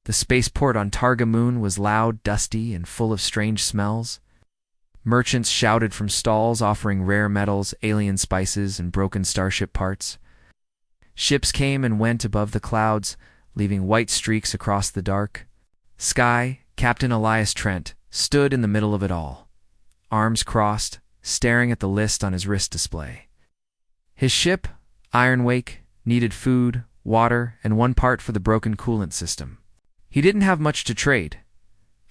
The spaceport on Targa Moon was loud, dusty, and full of strange smells. Merchants shouted from stalls offering rare metals, alien spices, and broken starship parts. Ships came and went above the clouds, leaving white streaks across the dark sky. Captain Elias Trent stood in the middle of it all, arms crossed, staring at the list on his wrist display. His ship, Ironwake, needed food, water, and one part for the broken coolant system. He didn't have much to trade.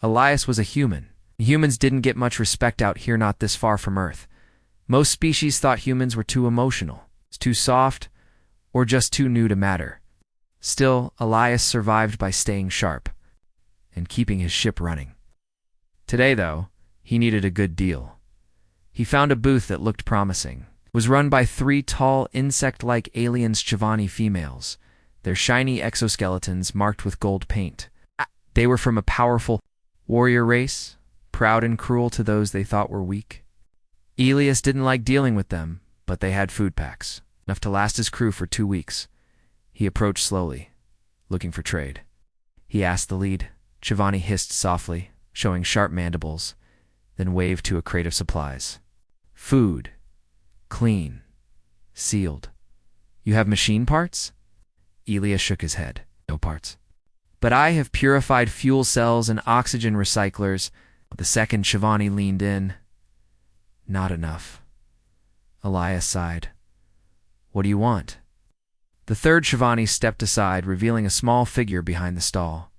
Elias was a human. Humans didn't get much respect out here, not this far from Earth. Most species thought humans were too emotional, too soft, or just too new to matter. Still, Elias survived by staying sharp and keeping his ship running. Today, though, he needed a good deal. He found a booth that looked promising. It was run by 3 tall, insect-like aliens, Chivani females, their shiny exoskeletons marked with gold paint. They were from a powerful warrior race, proud and cruel to those they thought were weak. Elias didn't like dealing with them, but they had food packs, enough to last his crew for 2 weeks. He approached slowly, looking for trade. He asked the lead. Chivani hissed softly, showing sharp mandibles, then waved to a crate of supplies. Food. Clean. Sealed. You have machine parts? Elias shook his head. No parts. But I have purified fuel cells and oxygen recyclers. The second Chivani leaned in. Not enough. Elias sighed. What do you want? The third Chivani stepped aside, revealing a small figure behind the stall.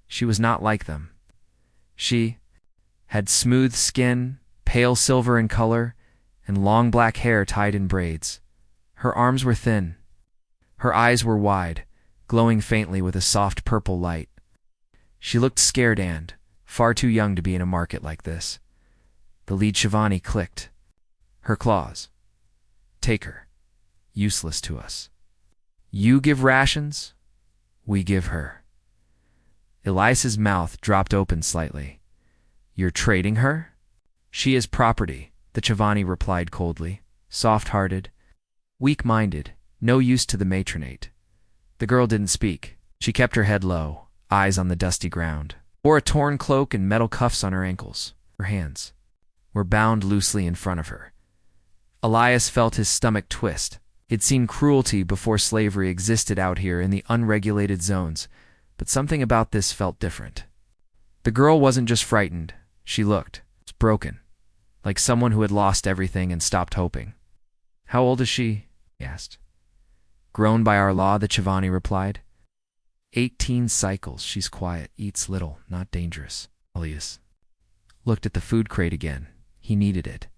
She was not like them. She had smooth skin, pale silver in color, and long black hair tied in braids. Her arms were thin. Her eyes were wide, glowing faintly with a soft purple light. She looked scared and far too young to be in a market like this. The lead Chivani clicked. Her claws. Take her. Useless to us. You give rations, we give her. Elias's mouth dropped open slightly. You're trading her? She is property, the Chivani replied coldly, soft-hearted, weak-minded, no use to the matronate. The girl didn't speak. She kept her head low, eyes on the dusty ground. Wore a torn cloak and metal cuffs on her ankles. Her hands were bound loosely in front of her. Elias felt his stomach twist. He'd seen cruelty before slavery existed out here in the unregulated zones, but something about this felt different. The girl wasn't just frightened. She looked broken, like someone who had lost everything and stopped hoping. How old is she? He asked. Grown by our law, the Chivani replied. 18 cycles. She's quiet, eats little, not dangerous. Elias looked at the food crate again. He needed it,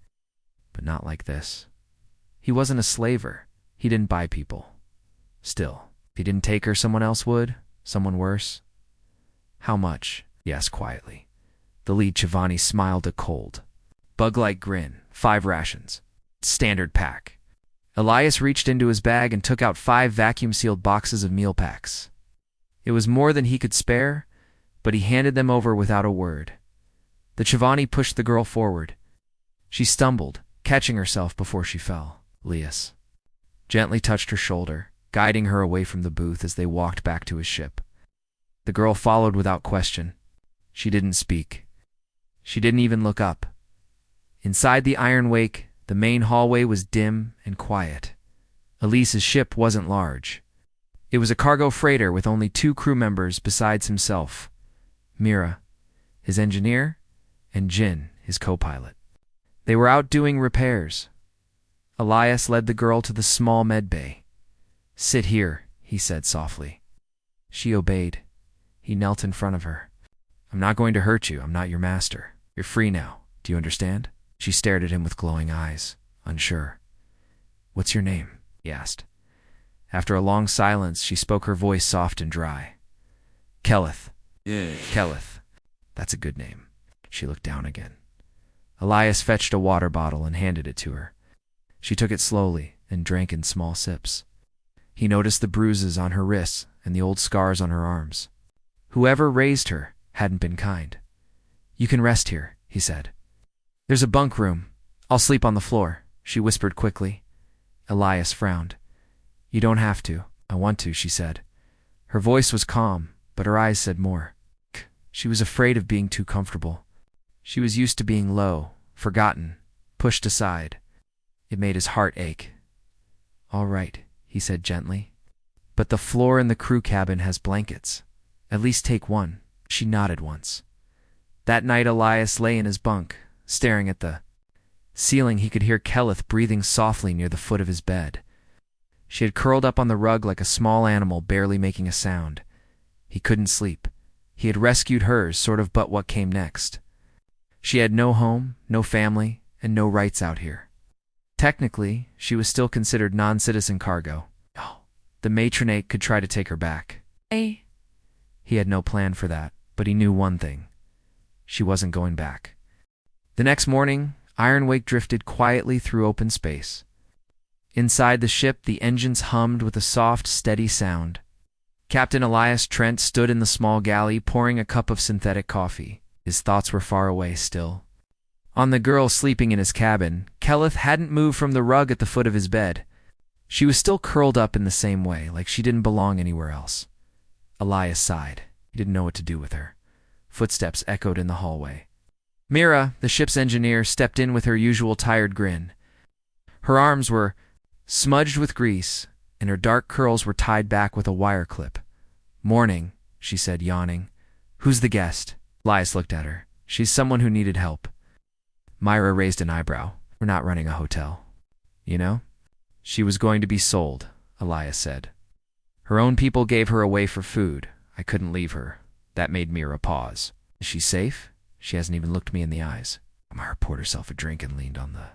but not like this. He wasn't a slaver. He didn't buy people. Still, if he didn't take her, someone else would. Someone worse. How much? He asked quietly. The lead Chivani smiled a cold, bug-like grin. 5 rations. Standard pack. Elias reached into his bag and took out 5 vacuum-sealed boxes of meal packs. It was more than he could spare, but he handed them over without a word. The Chivani pushed the girl forward. She stumbled, catching herself before she fell. Elias gently touched her shoulder, guiding her away from the booth as they walked back to his ship. The girl followed without question. She didn't speak. She didn't even look up. Inside the Ironwake, the main hallway was dim and quiet. Elias's ship wasn't large. It was a cargo freighter with only 2 crew members besides himself. Mira, his engineer, and Jin, his co-pilot. They were out doing repairs. Elias led the girl to the small med bay. Sit here, he said softly. She obeyed. He knelt in front of her. I'm not going to hurt you. I'm not your master. You're free now. Do you understand? She stared at him with glowing eyes, unsure. What's your name? He asked. After a long silence, she spoke, her voice soft and dry. Kelleth. Yeah. Kelleth. That's a good name. She looked down again. Elias fetched a water bottle and handed it to her. She took it slowly and drank in small sips. He noticed the bruises on her wrists and the old scars on her arms. Whoever raised her hadn't been kind. You can rest here, he said. There's a bunk room. I'll sleep on the floor, she whispered quickly. Elias frowned. You don't have to. I want to, she said. Her voice was calm, but her eyes said more. She was afraid of being too comfortable. She was used to being low, forgotten, pushed aside. It made his heart ache. "All right," he said gently. "But the floor in the crew cabin has blankets. At least take one." She nodded once. That night Elias lay in his bunk, staring at the ceiling. He could hear Kelith breathing softly near the foot of his bed. She had curled up on the rug like a small animal, barely making a sound. He couldn't sleep. He had rescued hers, sort of, but what came next? She had no home, no family, and no rights out here. Technically, she was still considered non-citizen cargo. The matronate could try to take her back. He had no plan for that, but he knew one thing. She wasn't going back. The next morning, Ironwake drifted quietly through open space. Inside the ship, the engines hummed with a soft, steady sound. Captain Elias Trent stood in the small galley, pouring a cup of synthetic coffee. His thoughts were far away still. On the girl sleeping in his cabin, Kelith hadn't moved from the rug at the foot of his bed. She was still curled up in the same way, like she didn't belong anywhere else. Elias sighed. He didn't know what to do with her. Footsteps echoed in the hallway. Mira, the ship's engineer, stepped in with her usual tired grin. Her arms were smudged with grease, and her dark curls were tied back with a wire clip. "Morning," she said, yawning. "Who's the guest?" Elias looked at her. "She's someone who needed help." Myra raised an eyebrow. "We're not running a hotel. You know?" "She was going to be sold," Elias said. "Her own people gave her away for food. I couldn't leave her." That made Mira pause. "Is she safe?" She hasn't even looked me in the eyes. Myra poured herself a drink and leaned on the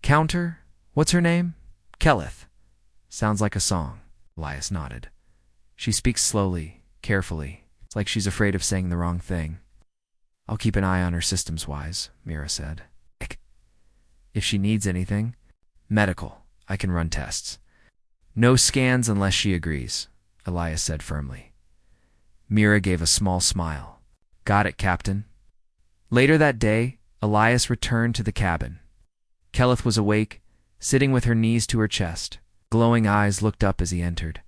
counter. "What's her name?" "Kelith." "Sounds like a song." Elias nodded. "She speaks slowly, carefully. It's like she's afraid of saying the wrong thing." "I'll keep an eye on her systems-wise," Mira said. "If she needs anything." "Medical. I can run tests." "No scans unless she agrees," Elias said firmly. Mira gave a small smile. "Got it, Captain." Later that day, Elias returned to the cabin. Kelith was awake, sitting with her knees to her chest. Glowing eyes looked up as he entered.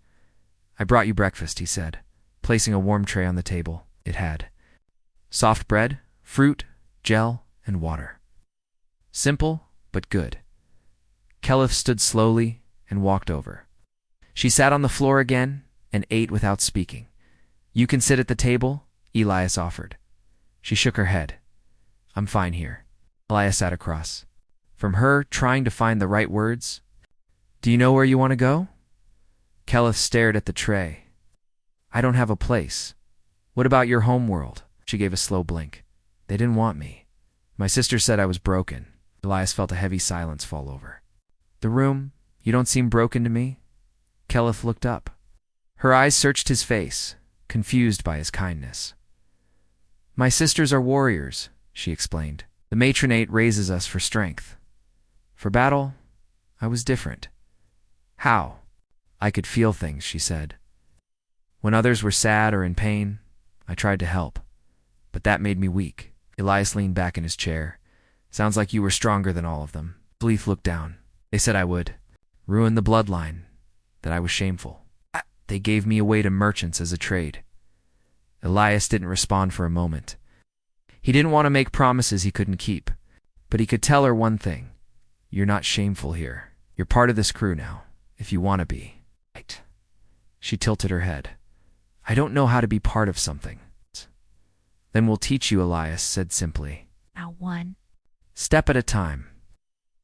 "I brought you breakfast," he said, placing a warm tray on the table. It had soft bread, fruit, gel, and water. Simple, but good. Kelith stood slowly and walked over. She sat on the floor again and ate without speaking. "You can sit at the table," Elias offered. She shook her head. "I'm fine here." Elias sat across from her, trying to find the right words. "Do you know where you want to go?" Kelith stared at the tray. "I don't have a place." "What about your home world?" She gave a slow blink. "They didn't want me. My sister said I was broken." Elias felt a heavy silence fall over. "The room? You don't seem broken to me." Kelith looked up. Her eyes searched his face, confused by his kindness. "My sisters are warriors," she explained. "The matronate raises us for strength. For battle, I was different." "How?" "I could feel things," she said. "When others were sad or in pain, I tried to help. But that made me weak." Elias leaned back in his chair. "Sounds like you were stronger than all of them." Bleeth looked down. "They said I would ruin the bloodline, that I was shameful. They gave me away to merchants as a trade." Elias didn't respond for a moment. He didn't want to make promises he couldn't keep, but he could tell her one thing. "You're not shameful here. You're part of this crew now, if you want to be." "Right." She tilted her head. "I don't know how to be part of something." "Then we'll teach you," Elias said simply. "Now one step at a time."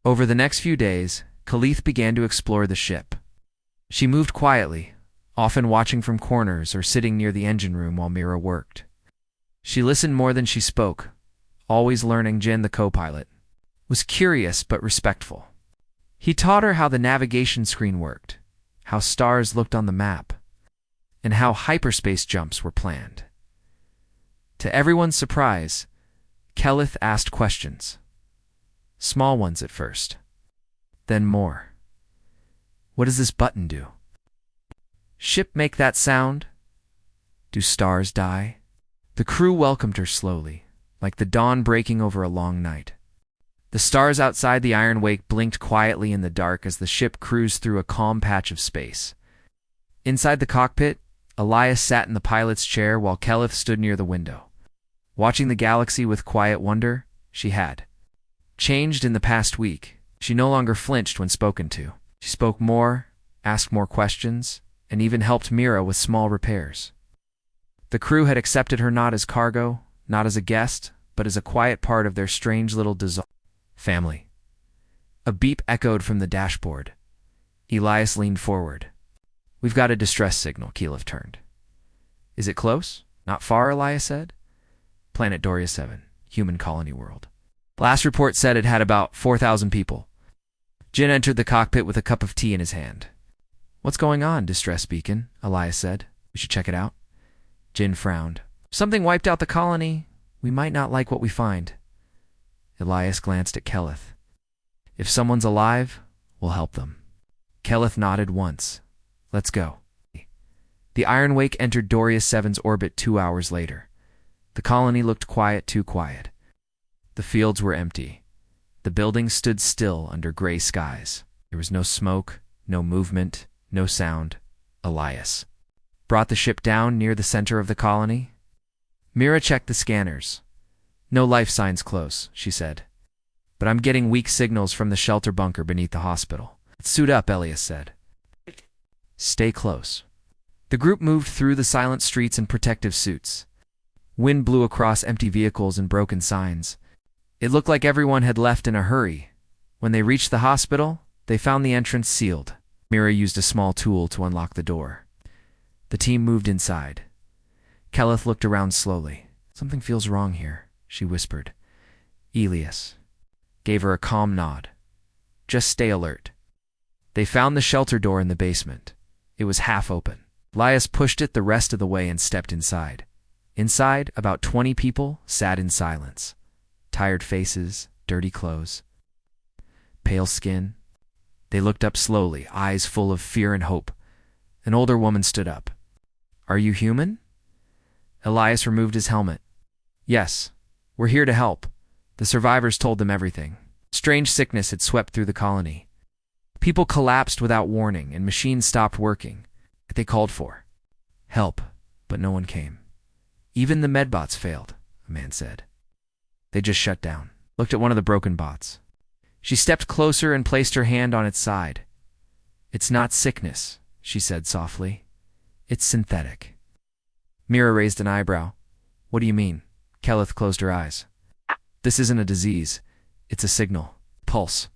Over the next few days, Kelith began to explore the ship. She moved quietly, often watching from corners or sitting near the engine room while Mira worked. She listened more than she spoke, always learning. Jin, the co-pilot, was curious but respectful. He taught her how the navigation screen worked, how stars looked on the map, and how hyperspace jumps were planned. To everyone's surprise, Kelith asked questions. Small ones at first, then more. "What does this button do? Ship make that sound? Do stars die?" The crew welcomed her slowly, like the dawn breaking over a long night. The stars outside the Ironwake blinked quietly in the dark as the ship cruised through a calm patch of space. Inside the cockpit, Elias sat in the pilot's chair while Keleth stood near the window. Watching the galaxy with quiet wonder, she had changed in the past week. She no longer flinched when spoken to. She spoke more, asked more questions, and even helped Mira with small repairs. The crew had accepted her not as cargo, not as a guest, but as a quiet part of their strange little family. A beep echoed from the dashboard. Elias leaned forward. "We've got a distress signal," Keleth turned. "Is it close? Not far," Elias said. "Planet Doria 7, human colony world. Last report said it had about 4,000 people." Jin entered the cockpit with a cup of tea in his hand. "What's going on, distress beacon?" Elias said. "We should check it out." Jin frowned. "Something wiped out the colony. We might not like what we find." Elias glanced at Keleth. "If someone's alive, we'll help them." Keleth nodded once. "Let's go." The Iron Wake entered Doria 7's orbit 2 hours later. The colony looked quiet, too quiet. The fields were empty. The buildings stood still under gray skies. There was no smoke, no movement, no sound. Elias brought the ship down near the center of the colony. Mira checked the scanners. "No life signs close," she said. "But I'm getting weak signals from the shelter bunker beneath the hospital." "Let's suit up," Elias said. "Stay close." The group moved through the silent streets in protective suits. Wind blew across empty vehicles and broken signs. It looked like everyone had left in a hurry. When they reached the hospital, they found the entrance sealed. Mira used a small tool to unlock the door. The team moved inside. Keleth looked around slowly. "Something feels wrong here," she whispered. Elias gave her a calm nod. "Just stay alert." They found the shelter door in the basement. It was half open. Elias pushed it the rest of the way and stepped inside. Inside, about 20 people sat in silence. Tired faces, dirty clothes, pale skin. They looked up slowly, eyes full of fear and hope. An older woman stood up. "Are you human?" Elias removed his helmet. "Yes, we're here to help." The survivors told them everything. Strange sickness had swept through the colony. People collapsed without warning, and machines stopped working. They called for help, but no one came. "Even the medbots failed," a man said. "They just shut down." Looked at one of the broken bots. She stepped closer and placed her hand on its side. "It's not sickness," she said softly. "It's synthetic." Mira raised an eyebrow. "What do you mean?" Keleth closed her eyes. "This isn't a disease. It's a signal. Pulse.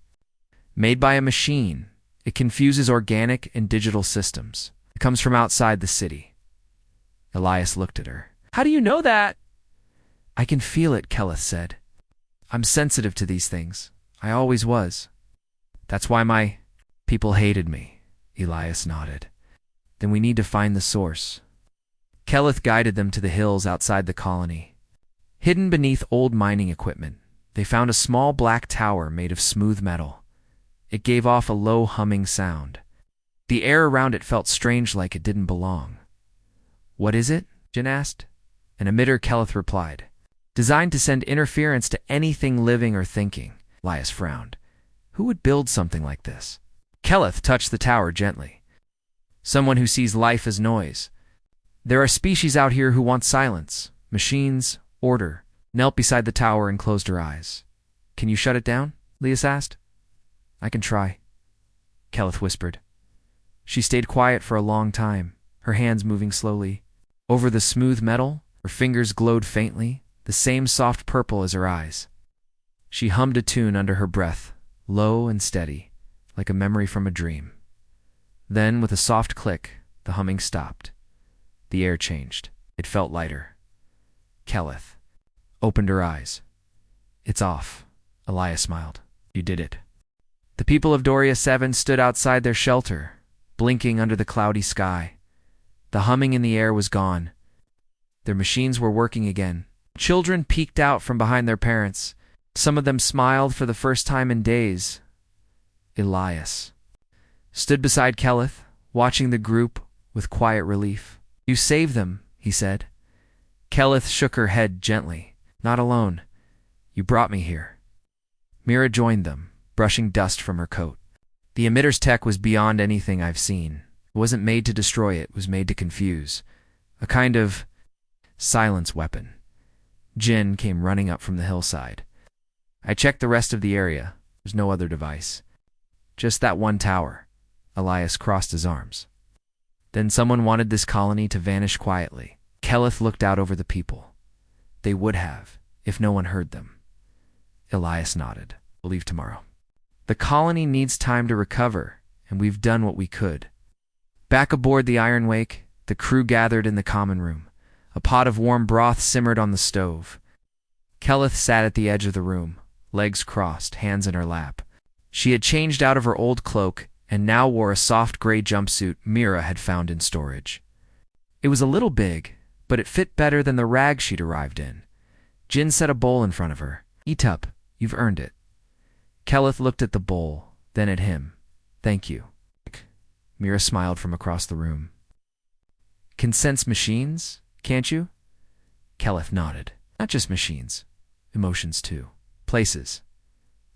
Made by a machine. It confuses organic and digital systems. It comes from outside the city." Elias looked at her. "How do you know that?" "I can feel it," Keleth said. "I'm sensitive to these things. I always was. That's why my people hated me." Elias nodded. "Then we need to find the source." Keleth guided them to the hills outside the colony. Hidden beneath old mining equipment, they found a small black tower made of smooth metal. It gave off a low humming sound. The air around it felt strange, like it didn't belong. "What is it?" Jin asked. An emitter, Keleth replied. "Designed to send interference to anything living or thinking." Elias frowned. "Who would build something like this?" Keleth touched the tower gently. "Someone who sees life as noise. There are species out here who want silence, machines, order." Knelt beside the tower and closed her eyes. "Can you shut it down?" Elias asked. "I can try," Keleth whispered. She stayed quiet for a long time, her hands moving slowly. Over the smooth metal, her fingers glowed faintly, the same soft purple as her eyes. She hummed a tune under her breath, low and steady, like a memory from a dream. Then, with a soft click, the humming stopped. The air changed. It felt lighter. Keleth opened her eyes. "It's off," Elias smiled. "You did it." The people of Doria 7 stood outside their shelter, blinking under the cloudy sky. The humming in the air was gone. Their machines were working again. Children peeked out from behind their parents. Some of them smiled for the first time in days. Elias stood beside Keleth, watching the group with quiet relief. "You saved them," he said. Keleth shook her head gently. "Not alone. You brought me here." Mira joined them, brushing dust from her coat. "The emitter's tech was beyond anything I've seen. It wasn't made to destroy, it was made to confuse. A kind of silence weapon. Jin came running up from the hillside. I checked the rest of the area. There's no other device. Just that one tower. Elias crossed his arms. Then someone wanted this colony to vanish quietly. Keleth looked out over the people. They would have, if no one heard them. Elias nodded. We'll leave tomorrow. The colony needs time to recover, and we've done what we could. Back aboard the Iron Wake, the crew gathered in the common room. A pot of warm broth simmered on the stove. Keleth sat at the edge of the room, legs crossed, hands in her lap. She had changed out of her old cloak and now wore a soft gray jumpsuit Mira had found in storage. It was a little big, but it fit better than the rag she'd arrived in. Jin set a bowl in front of her. Eat up, you've earned it. Keleth looked at the bowl, then at him. Thank you. Mira smiled from across the room. Can sense machines, can't you? Keleth nodded. Not just machines. Emotions too. Places.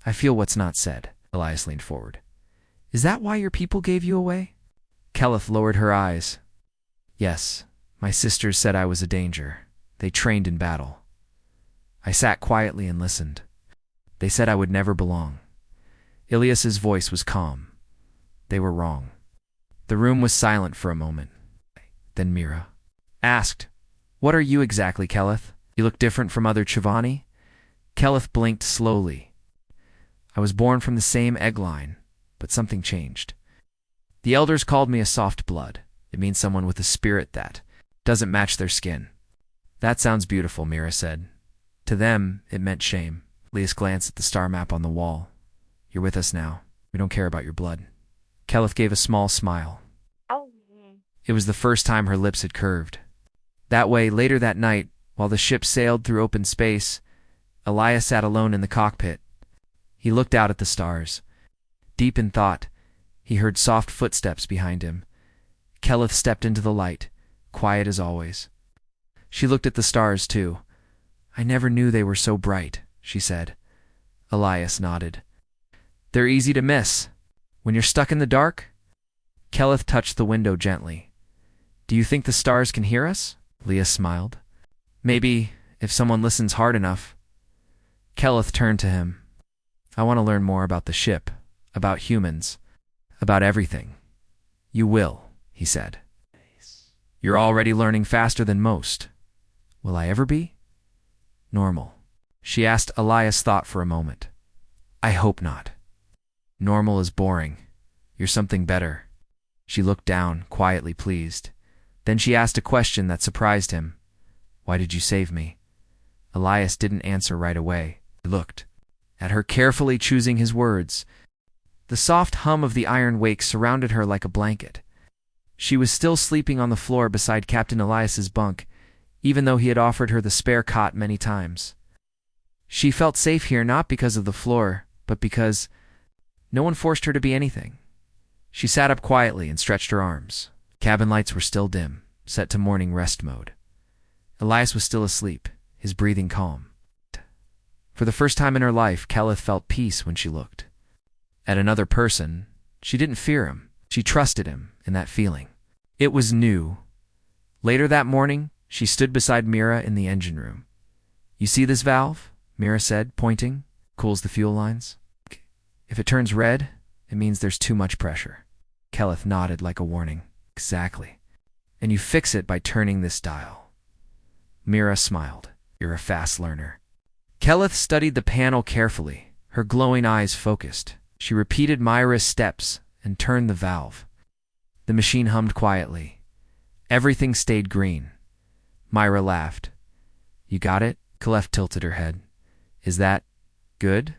I feel what's not said. Elias leaned forward. Is that why your people gave you away? Keleth lowered her eyes. Yes, my sisters said I was a danger. They trained in battle. I sat quietly and listened. They said I would never belong. Ilias's voice was calm. They were wrong. The room was silent for a moment. Then Mira asked, What are you exactly, Keleth? You look different from other Chivani? Keleth blinked slowly. I was born from the same egg line, but something changed. The elders called me a soft blood. It means someone with a spirit that doesn't match their skin. That sounds beautiful, Mira said. To them, it meant shame. Elias glanced at the star map on the wall. You're with us now. We don't care about your blood. Keleth gave a small smile. It was the first time her lips had curved. That way, later that night, while the ship sailed through open space, Elias sat alone in the cockpit. He looked out at the stars. Deep in thought, he heard soft footsteps behind him. Keleth stepped into the light, quiet as always. She looked at the stars, too. I never knew they were so bright, she said. Elias nodded. They're easy to miss. When you're stuck in the dark? Keleth touched the window gently. Do you think the stars can hear us? Leah smiled. Maybe, if someone listens hard enough. Keleth turned to him. I want to learn more about the ship, about humans, about everything. You will, he said. You're already learning faster than most. Will I ever be? Normal. She asked. Elias thought for a moment. I hope not. Normal is boring. You're something better. She looked down, quietly pleased. Then she asked a question that surprised him. Why did you save me? Elias didn't answer right away. He looked at her, carefully choosing his words. The soft hum of the Iron Wake surrounded her like a blanket. She was still sleeping on the floor beside Captain Elias's bunk, even though he had offered her the spare cot many times. She felt safe here not because of the floor, but because no one forced her to be anything. She sat up quietly and stretched her arms. Cabin lights were still dim, set to morning rest mode. Elias was still asleep, his breathing calm. For the first time in her life, Keleth felt peace when she looked. At another person, she didn't fear him. She trusted him in that feeling. It was new. Later that morning, she stood beside Mira in the engine room. You see this valve? Mira said, pointing. Cools the fuel lines. If it turns red, it means there's too much pressure. Keleth nodded like a warning. Exactly. And you fix it by turning this dial. Mira smiled. You're a fast learner. Keleth studied the panel carefully, her glowing eyes focused. She repeated Myra's steps and turned the valve. The machine hummed quietly. Everything stayed green. Myra laughed. You got it? Keleth tilted her head. Is that good?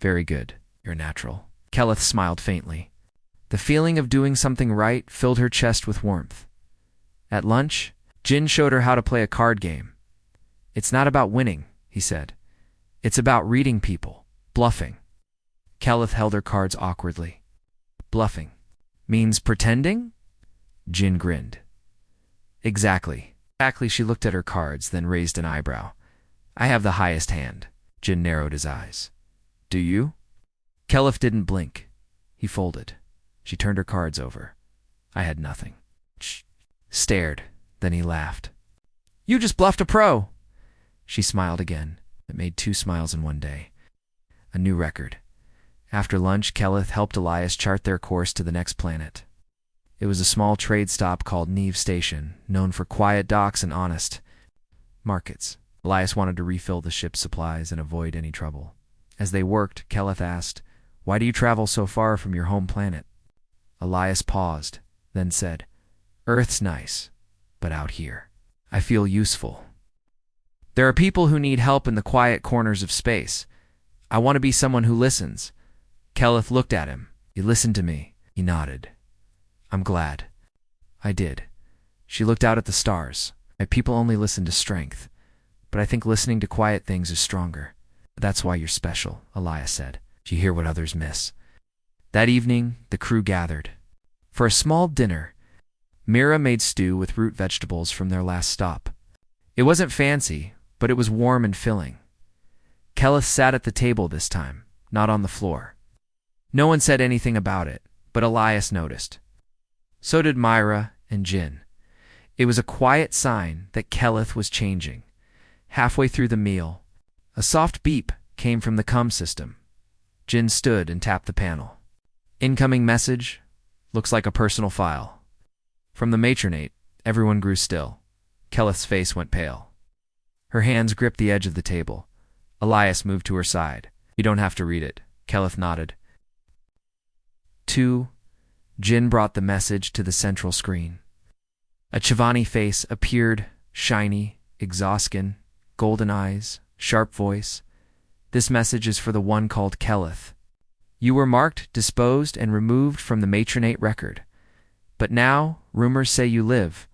Very good. You're natural. Keleth smiled faintly. The feeling of doing something right filled her chest with warmth. At lunch, Jin showed her how to play a card game. It's not about winning, he said. It's about reading people, bluffing. Keleth held her cards awkwardly. Bluffing means pretending? Jin grinned. Exactly. She looked at her cards, then raised an eyebrow. I have the highest hand. Jin narrowed his eyes. Do you? Keleth didn't blink. He folded. She turned her cards over. I had nothing. Shh. Stared, then he laughed. You just bluffed a pro. She smiled again. It made 2 smiles in one day. A new record. After lunch, Kelleth helped Elias chart their course to the next planet. It was a small trade stop called Neve Station, known for quiet docks and honest markets. Elias wanted to refill the ship's supplies and avoid any trouble. As they worked, Kelleth asked, "Why do you travel so far from your home planet?" Elias paused, then said, "Earth's nice, but out here, I feel useful. There are people who need help in the quiet corners of space. I want to be someone who listens." Kelleth looked at him. "You listened to me." He nodded. "I'm glad." "I did." She looked out at the stars. "My people only listen to strength, but I think listening to quiet things is stronger." "That's why you're special," Elias said. "You hear what others miss." That evening, the crew gathered. For a small dinner, Mira made stew with root vegetables from their last stop. It wasn't fancy, but it was warm and filling. Kelleth sat at the table this time, not on the floor. No one said anything about it, but Elias noticed. So did Myra and Jin. It was a quiet sign that Kelleth was changing. Halfway through the meal, a soft beep came from the comm system. Jin stood and tapped the panel. "Incoming message. Looks like a personal file." From the matronate, everyone grew still. Kelleth's face went pale. Her hands gripped the edge of the table. Elias moved to her side. "You don't have to read it." Kelleth nodded. 2. Jin brought the message to the central screen. A Chivani face appeared, shiny, exhaust skin, golden eyes, sharp voice. "This message is for the one called Kelleth. You were marked, disposed, and removed from the matronate record. But now, rumors say you live.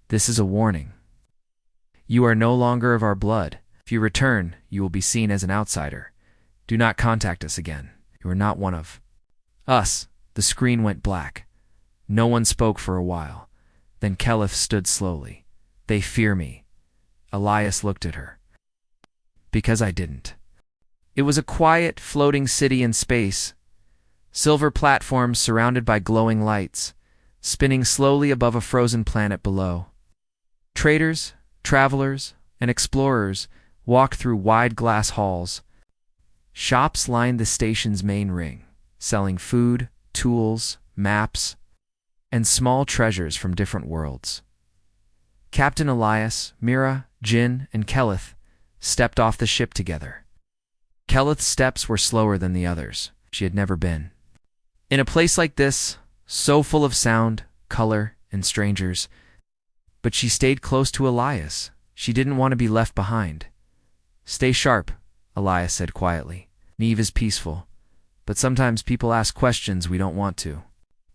This is a warning. You are no longer of our blood. If you return, you will be seen as an outsider. Do not contact us again. You are not one of us." The screen went black. No one spoke for a while. Then Kelleth stood slowly. "They fear me." Elias looked at her. "Because I didn't." It was a quiet, floating city in space. Silver platforms surrounded by glowing lights, spinning slowly above a frozen planet below. Traders, travelers, and explorers walked through wide glass halls. Shops lined the station's main ring, selling food, tools, maps, and small treasures from different worlds. Captain Elias, Mira, Jin, and Kelleth stepped off the ship together. Kelleth's steps were slower than the others. She had never been. In a place like this, so full of sound, color, and strangers, but she stayed close to Elias. She didn't want to be left behind. "Stay sharp," Elias said quietly. "Neve is peaceful, but sometimes people ask questions we don't want to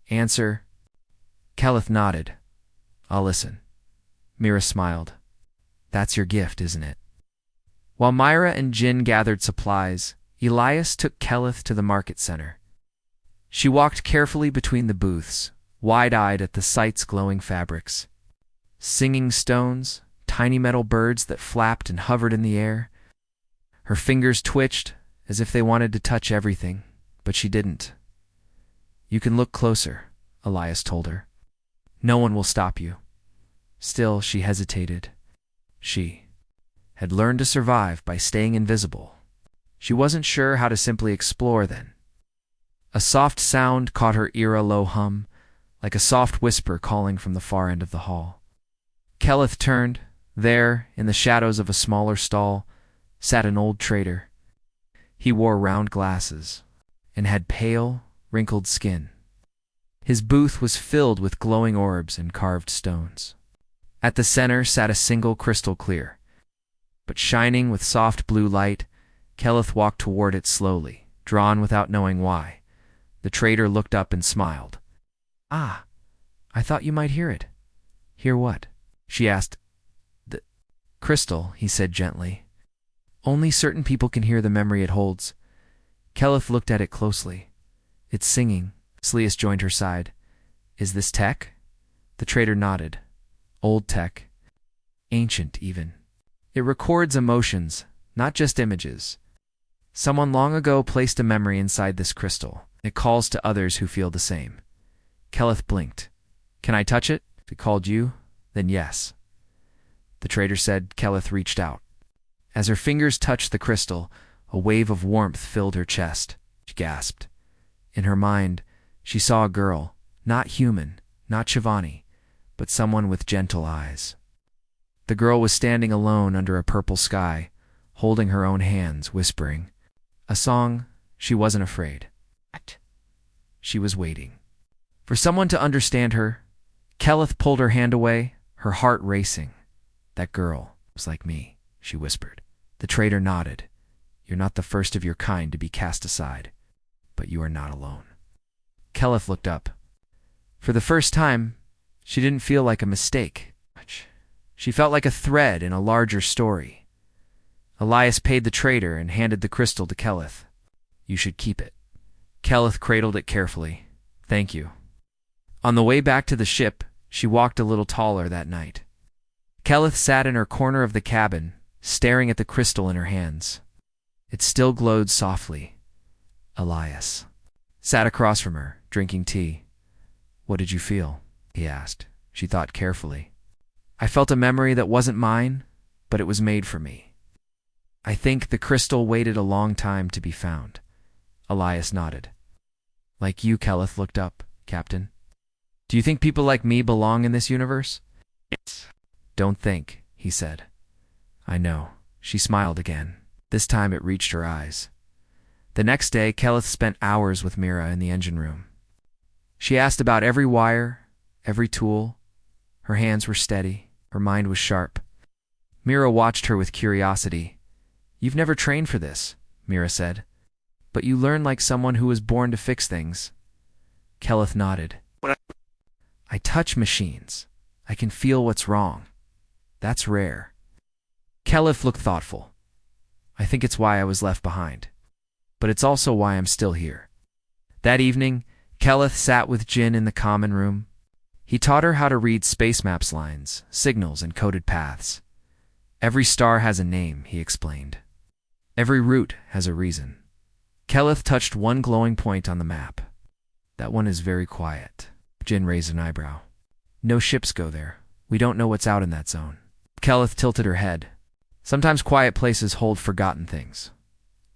answer." Kelleth nodded. "I'll listen." Mira smiled. "That's your gift, isn't it?" While Myra and Jin gathered supplies, Elias took Kelleth to the market center. She walked carefully between the booths, wide-eyed at the site's glowing fabrics. Singing stones, tiny metal birds that flapped and hovered in the air. Her fingers twitched as if they wanted to touch everything, but she didn't. "You can look closer," Elias told her. "No one will stop you." Still, she hesitated. She had learned to survive by staying invisible. She wasn't sure how to simply explore then. A soft sound caught her ear, a low hum, like a soft whisper calling from the far end of the hall. Kelleth turned. There, in the shadows of a smaller stall, sat an old trader. He wore round glasses and had pale, wrinkled skin. His booth was filled with glowing orbs and carved stones. At the center sat a single crystal clear, but shining with soft blue light. Kelleth walked toward it slowly, drawn without knowing why. The trader looked up and smiled. "Ah, I thought you might hear it." "Hear what?" she asked. "The crystal," he said gently. "Only certain people can hear the memory it holds." Kelleth looked at it closely. "It's singing." Slius joined her side. "Is this tech?" The trader nodded. "Old tech. Ancient, even. It records emotions, not just images. Someone long ago placed a memory inside this crystal. It calls to others who feel the same." Kelleth blinked. Can I touch it? If it called you, then yes. The trader said. Keleth reached out. As her fingers touched the crystal, a wave of warmth filled her chest. She gasped. In her mind, she saw a girl, not human, not Shivani, but someone with gentle eyes. The girl was standing alone under a purple sky, holding her own hands, whispering a song. She wasn't afraid. She was waiting for someone to understand her. Keleth pulled her hand away, her heart racing. That girl was like me, she whispered. The trader nodded. You're not the first of your kind to be cast aside, but you are not alone. Keleth looked up. For the first time, she didn't feel like a mistake. She felt like a thread in a larger story. Elias paid the trader and handed the crystal to Keleth. You should keep it. Keleth cradled it carefully. Thank you. On the way back to the ship, she walked a little taller that night. Keleth sat in her corner of the cabin, staring at the crystal in her hands. It still glowed softly. Elias sat across from her, drinking tea. What did you feel? He asked. She thought carefully. I felt a memory that wasn't mine, but it was made for me. I think the crystal waited a long time to be found. Elias nodded. Like you, Keleth looked up, Captain. Do you think people like me belong in this universe? Yes. Don't think, he said. I know. She smiled again. This time it reached her eyes. The next day, Keleth spent hours with Mira in the engine room. She asked about every wire, every tool. Her hands were steady. Her mind was sharp. Mira watched her with curiosity. You've never trained for this, Mira said. But you learn like someone who was born to fix things. Keleth nodded. I touch machines. I can feel what's wrong. That's rare. Keleth looked thoughtful. I think it's why I was left behind. But it's also why I'm still here. That evening, Keleth sat with Jin in the common room. He taught her how to read space maps lines, signals, and coded paths. Every star has a name, he explained. Every route has a reason. Keleth touched one glowing point on the map. That one is very quiet. Jin raised an eyebrow. No ships go there. We don't know what's out in that zone. Keleth tilted her head. Sometimes quiet places hold forgotten things.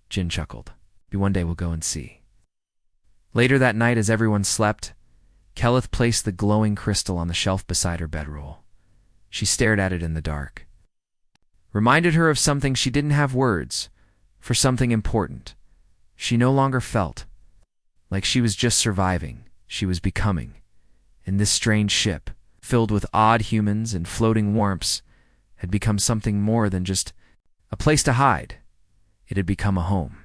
Jin chuckled. Maybe one day we'll go and see. Later that night, as everyone slept, Keleth placed the glowing crystal on the shelf beside her bedroll. She stared at it in the dark. Reminded her of something she didn't have words, for something important. She no longer felt like she was just surviving. She was becoming. And this strange ship, filled with odd humans and floating warmths, had become something more than just a place to hide. It had become a home.